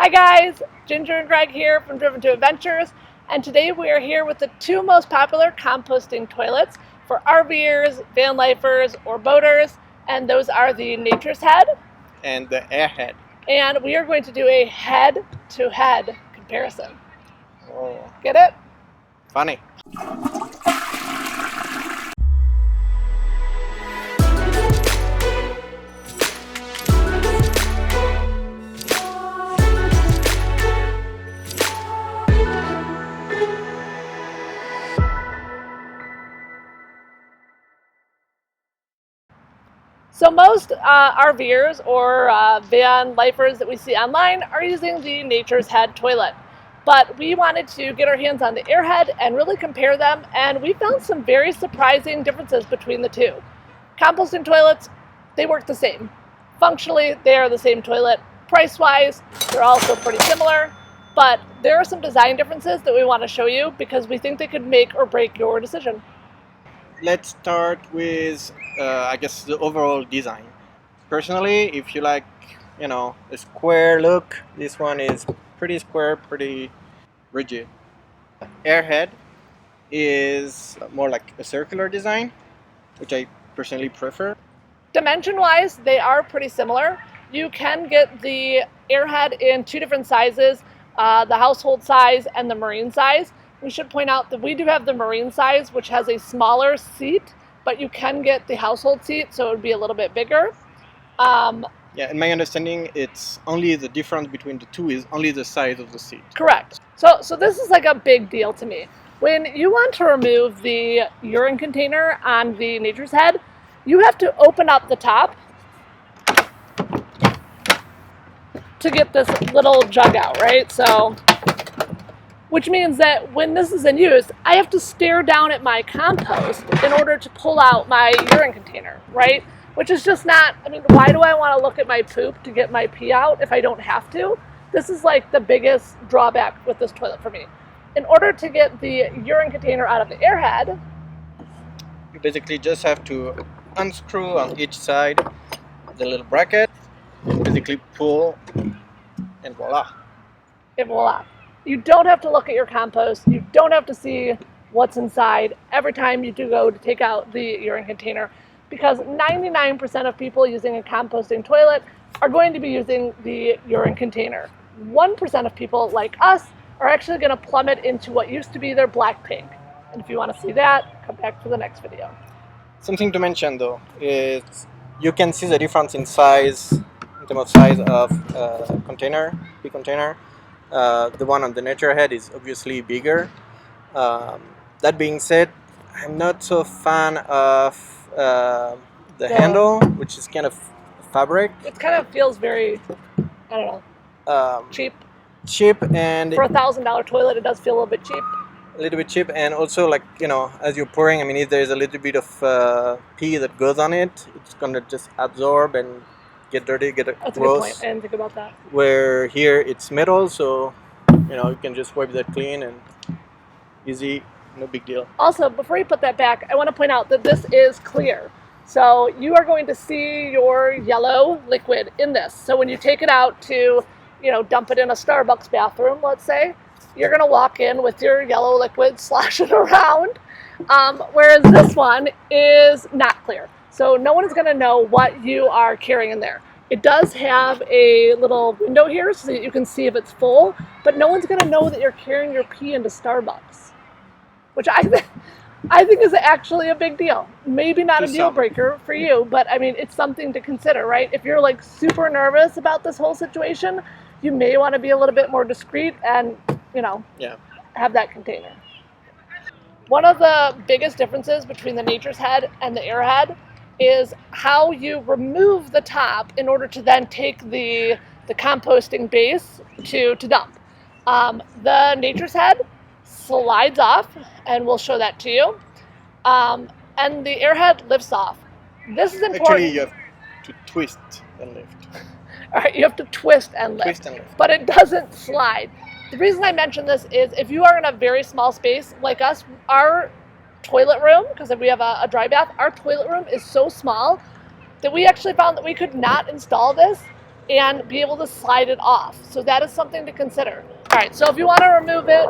Hi guys, Ginger and Greg here from Driven to Adventures, and today we are here with the two most popular composting toilets for RVers, van lifers, or boaters, and those are the Nature's Head and the Airhead. And we are going to do a head-to-head comparison. Oh, Get it? funny. So most RVers or van lifers that we see online are using the Nature's Head toilet. But we wanted to get our hands on the Airhead and really compare them, and we found some very surprising differences between the two. Composting toilets, they work the same. Functionally, they are the same toilet. Price-wise, they're also pretty similar, but there are some design differences that we want to show you because we think they could make or break your decision. Let's start with, I guess, the overall design. Personally, if you like, a square look, this one is pretty square, pretty rigid. Airhead is more like a circular design, which I personally prefer. Dimension-wise, they are pretty similar. You can get the Airhead in two different sizes, the household size and the marine size. We should point out that we do have the marine size, which has a smaller seat, but you can get the household seat, so it would be a little bit bigger. Yeah, in my understanding, it's only the difference between the two is only the size of the seat. Correct. So this is like a big deal to me. When you want to remove the urine container on the Nature's Head, you have to open up the top to get this little jug out, right? So, which means that when this is in use, I have to stare down at my compost in order to pull out my urine container, right? Which is just not, why do I want to look at my poop to get my pee out if I don't have to? This is like the biggest drawback with this toilet for me. In order to get the urine container out of the Airhead, You basically just have to unscrew on each side the little bracket, basically pull, and voila. and voila. You don't have to look at your compost. You don't have to see what's inside every time you do go to take out the urine container, because 99% of people using a composting toilet are going to be using the urine container. 1% of people like us are actually going to plummet into what used to be their black pink. And if you want to see that, come back to the next video. Something to mention though is you can see the difference in size, in terms of size of container, pee container. The one on the Nature Head is obviously bigger. That being said, I'm not so fan of the handle, which is kind of fabric. It kind of feels very, I don't know, cheap. Cheap, and for a $1,000 toilet, it does feel a little bit cheap. A little bit cheap, and also like, as you're pouring, if there's a little bit of pee that goes on it, it's gonna just absorb and get dirty, get gross. That's a good point. I didn't think about that. Where here it's metal, so you can just wipe that clean and easy, no big deal. Also, before you put that back, I want to point out that this is clear. So you are going to see your yellow liquid in this. So when you take it out to, dump it in a Starbucks bathroom, let's say, you're going to walk in with your yellow liquid sloshing around, whereas this one is not clear. So no one is going to know what you are carrying in there. It does have a little window here so that you can see if it's full, but no one's going to know that you're carrying your pee into Starbucks, which I think is actually a big deal. Maybe not a deal breaker for you, but it's something to consider, right? If you're like super nervous about this whole situation, you may want to be a little bit more discreet and, have that container. One of the biggest differences between the Nature's Head and the Airhead is how you remove the top in order to then take the composting base to dump. The Nature's Head slides off, and we'll show that to you. And the Airhead lifts off. This is important. Actually, you have to twist and lift. All right, you have to twist and lift, but it doesn't slide. The reason I mention this is if you are in a very small space like us, our toilet room, because if we have a dry bath, our toilet room is so small that we actually found that we could not install this and be able to slide it off. So that is something to consider. All right, so if you want to remove it,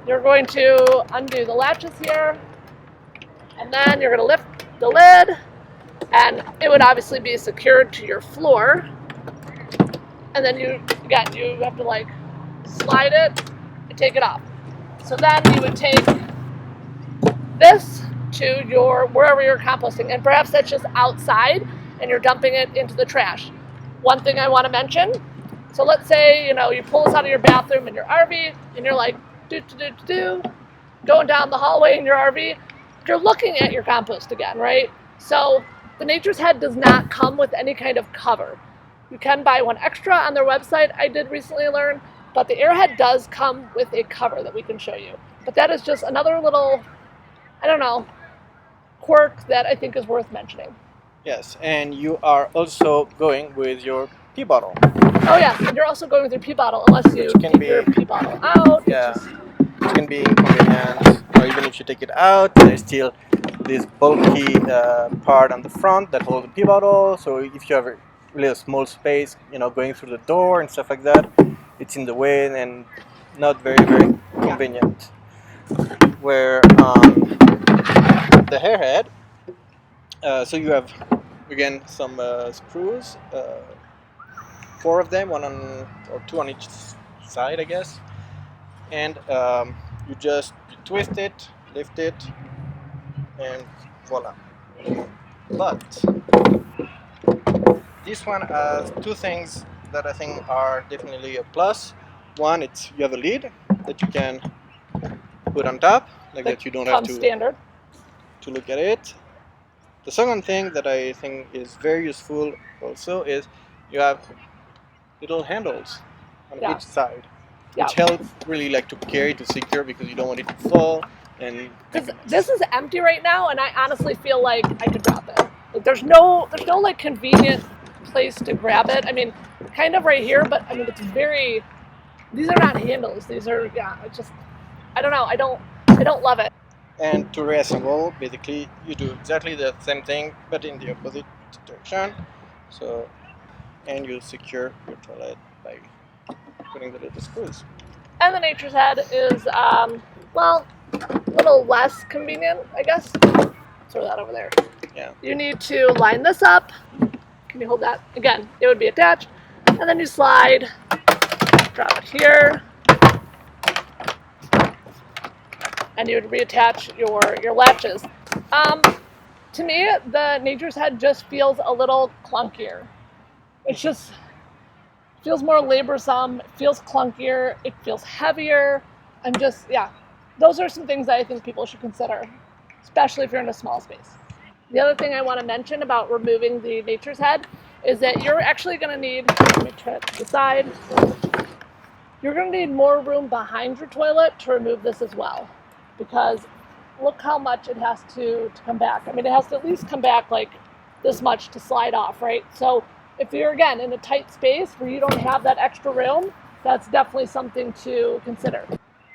you're going to undo the latches here, and then you're going to lift the lid, and it would obviously be secured to your floor. And then you have to like slide it and take it off. So then you would take this to your wherever you're composting, and perhaps that's just outside and you're dumping it into the trash. One thing I want to mention, so let's say you pull this out of your bathroom in your RV and you're like going down the hallway in your RV, you're looking at your compost again, right? So the Nature's Head does not come with any kind of cover. You can buy one extra on their website, I did recently learn, but the Airhead does come with a cover that we can show you. But that is just another little, I don't know, quirk that I think is worth mentioning. Yes, and you are also going with your pee bottle. Oh yes, and you're also going with your pee bottle unless you take your pee bottle out. Yeah, it can be inconvenient, or even if you take it out, there's still this bulky part on the front that holds the pee bottle. So if you have a really small space, going through the door and stuff like that, it's in the way and not very, very convenient. Where the Airhead, so you have again some screws, 4 of them, or 2 on each side, I guess, and you just twist it, lift it, and voila. But this one has 2 things that I think are definitely a plus. One, it's you have a lid that you can put on top, like that you don't have to look at it. The second thing that I think is very useful also is you have little handles on each side, which help really like to carry, to secure, because you don't want it to fall. And this is empty right now, and I honestly feel like I could drop it. Like, there's no like convenient place to grab it. I mean, kind of right here, but I mean it's very. These are not handles. These are I don't know. I don't love it. And to reassemble, basically, you do exactly the same thing, but in the opposite direction. So, and you secure your toilet by putting the little screws. And the Nature's Head is, well, a little less convenient, I guess. Throw that over there. Yeah. You need to line this up. Can you hold that? Again, it would be attached. And then you slide, drop it here. And you would reattach your latches. To me, the Nature's Head just feels a little clunkier. It just feels more laborsome, it feels clunkier, it feels heavier. Those are some things that I think people should consider, especially if you're in a small space. The other thing I want to mention about removing the Nature's Head is that you're actually going to need, let me turn it to the side, you're going to need more room behind your toilet to remove this as well. Because look how much it has to come back. I mean, it has to at least come back like this much to slide off, right? So if you're, again, in a tight space where you don't have that extra room, that's definitely something to consider.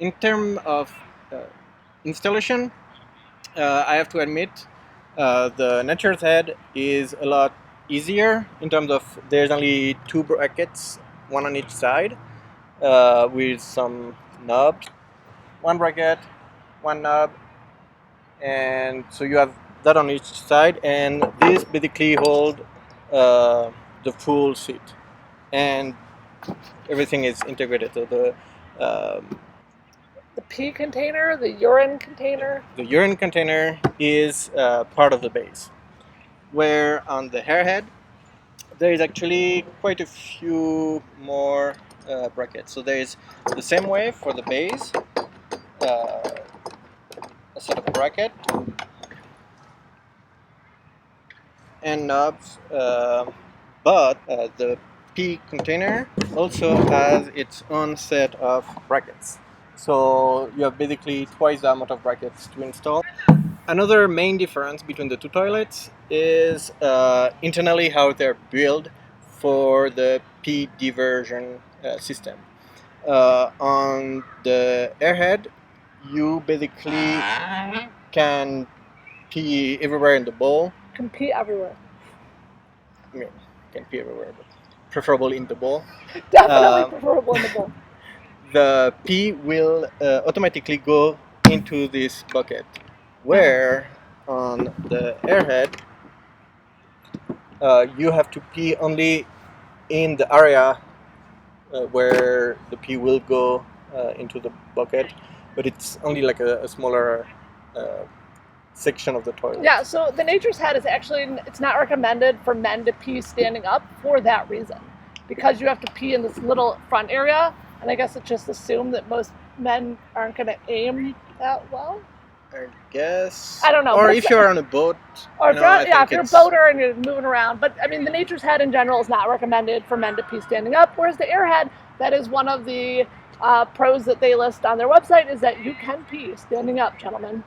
In terms of installation, I have to admit, the Nature's Head is a lot easier in terms of there's only 2 brackets, 1 on each side, with some knobs. 1 bracket, 1 knob, and so you have that on each side, and this basically hold the full seat, and everything is integrated. So the pee container, the urine container. The urine container is part of the base, where on the Airhead there is actually quite a few more brackets. So there is the same way for the base, a set of bracket and knobs, but the pee container also has its own set of brackets. So you have basically twice the amount of brackets to install. Another main difference between the 2 toilets is internally how they're built for the pee diversion system. On the Airhead, you basically can pee everywhere in the bowl. Can pee everywhere. I mean, can pee everywhere, but preferable in the bowl. Definitely preferable in the bowl. The pee will automatically go into this bucket, where on the Airhead you have to pee only in the area where the pee will go into the bucket, but it's only like a smaller section of the toilet. Yeah, so the Nature's Head is actually, it's not recommended for men to pee standing up for that reason. Because you have to pee in this little front area, and I guess it's just assumed that most men aren't going to aim that well. I guess. I don't know. Or if you're on a boat. Or if you're a boater and you're moving around. But I mean, the Nature's Head in general is not recommended for men to pee standing up, whereas the Airhead, that is one of the pros that they list on their website, is that you can pee standing up, gentlemen.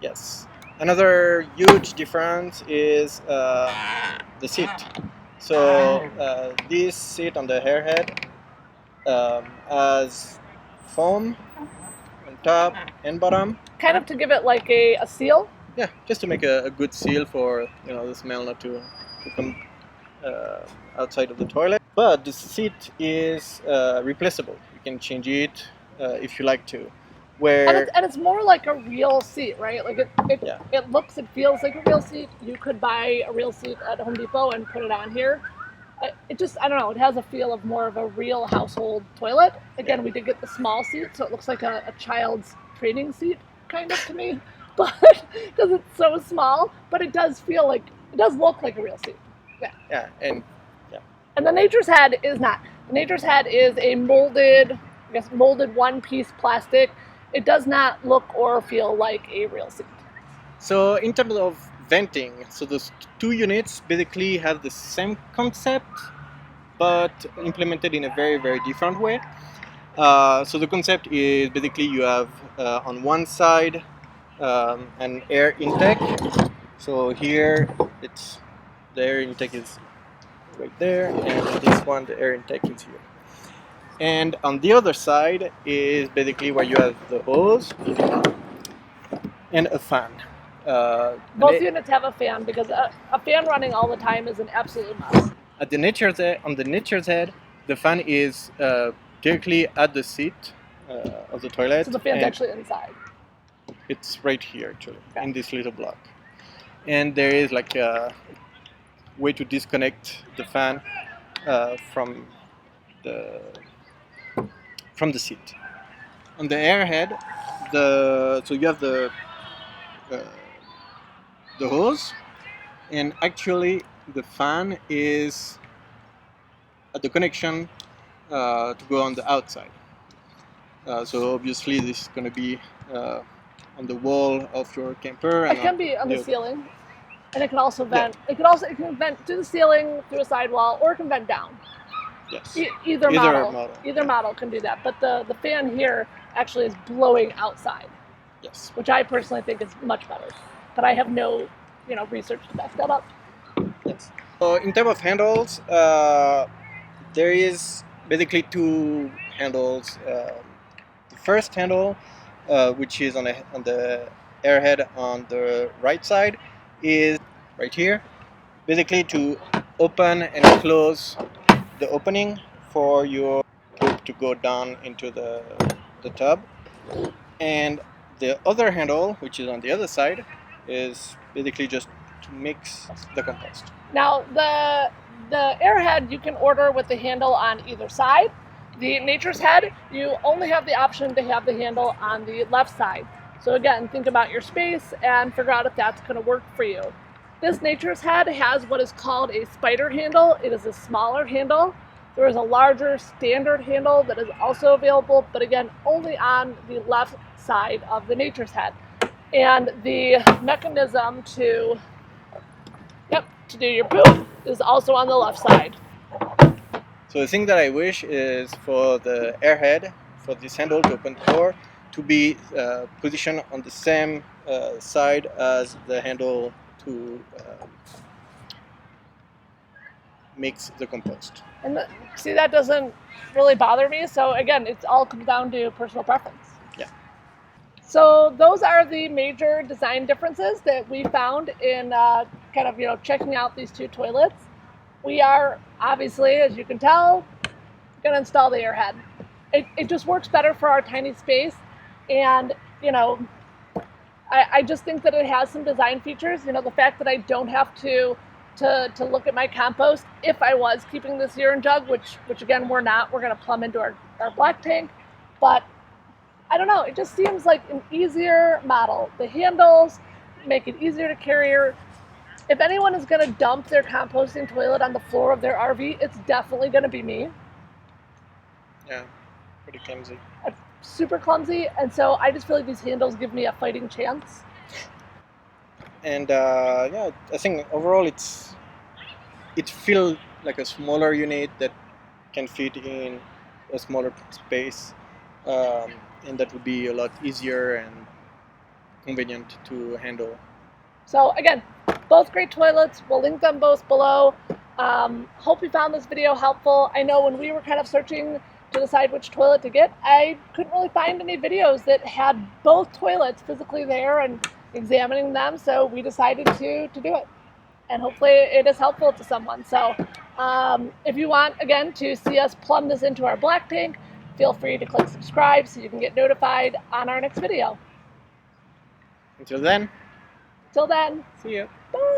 Yes. Another huge difference is the seat. So this seat on the Airhead has foam on top and bottom. Kind of to give it like a seal. Yeah, just to make a good seal for the smell not to come outside of the toilet. But the seat is replaceable. You can change it if you like to. And it's more like a real seat, right? Like it looks, it feels like a real seat. You could buy a real seat at Home Depot and put it on here. It just, I don't know, it has a feel of more of a real household toilet. Again, we did get the small seat, so it looks like a child's training seat, kind of, to me. But, because it's so small, but it does feel like, it does look like a real seat. Yeah. And the Nature's Head is not. The Nature's Head is a molded one-piece plastic. It does not look or feel like a real seat. So in terms of venting, so those two units basically have the same concept, but implemented in a very, very different way. So the concept is basically you have on one side an air intake. So here the air intake is right there, and this one the air intake is here. And on the other side is basically where you have the hose and a fan. Both units have a fan because a fan running all the time is an absolute must. On the Nature's Head, the fan is directly at the seat of the toilet. So the fan's actually inside. It's right here, actually, in this little block. And there is like a way to disconnect the fan from the seat. On the Airhead, so you have the hose, and actually the fan is at the connection to go on the outside. So obviously this is going to be on the wall of your camper. It can be on the ceiling, and it can also vent. Yeah. It can vent to the ceiling, through a sidewall, or it can vent down. Yes. Either model can do that, but the fan here actually is blowing outside. Yes. Which I personally think is much better, but I have no, research to back that up. Yes. So in terms of handles, there is basically two handles. The first handle, which is on the Airhead on the right side, is right here, basically to open and close the opening for your poop to go down into the tub. And the other handle, which is on the other side, is basically just to mix the compost. Now the Airhead you can order with the handle on either side. The Nature's Head, you only have the option to have the handle on the left side. So again, think about your space and figure out if that's going to work for you. This Nature's Head has what is called a spider handle. It is a smaller handle. There is a larger standard handle that is also available, but again, only on the left side of the Nature's Head. And the mechanism to do your poop is also on the left side. So the thing that I wish is for the Airhead, for this handle to open the door, to be positioned on the same side as the handle to mix the compost. And see, that doesn't really bother me. So again, it all comes down to personal preference. Yeah. So those are the major design differences that we found in checking out these two toilets. we are obviously, as you can tell, going to install the Airhead. It just works better for our tiny space, and I just think that it has some design features. The fact that I don't have to look at my compost if I was keeping this urine jug, which again we're not. We're going to plumb into our black tank, but I don't know. It just seems like an easier model. The handles make it easier to carry. If anyone is going to dump their composting toilet on the floor of their RV, it's definitely going to be me. Yeah, pretty clumsy. Super clumsy, and so I just feel like these handles give me a fighting chance. And yeah, I think overall it feels like a smaller unit that can fit in a smaller space, and that would be a lot easier and convenient to handle. So again, both great toilets. We'll link them both below. Hope you found this video helpful. I know when we were kind of searching to decide which toilet to get, I couldn't really find any videos that had both toilets physically there and examining them, so we decided to do it. And hopefully it is helpful to someone. So if you want, again, to see us plumb this into our black tank, feel free to click subscribe so you can get notified on our next video. Until then, Till then, see you. bye!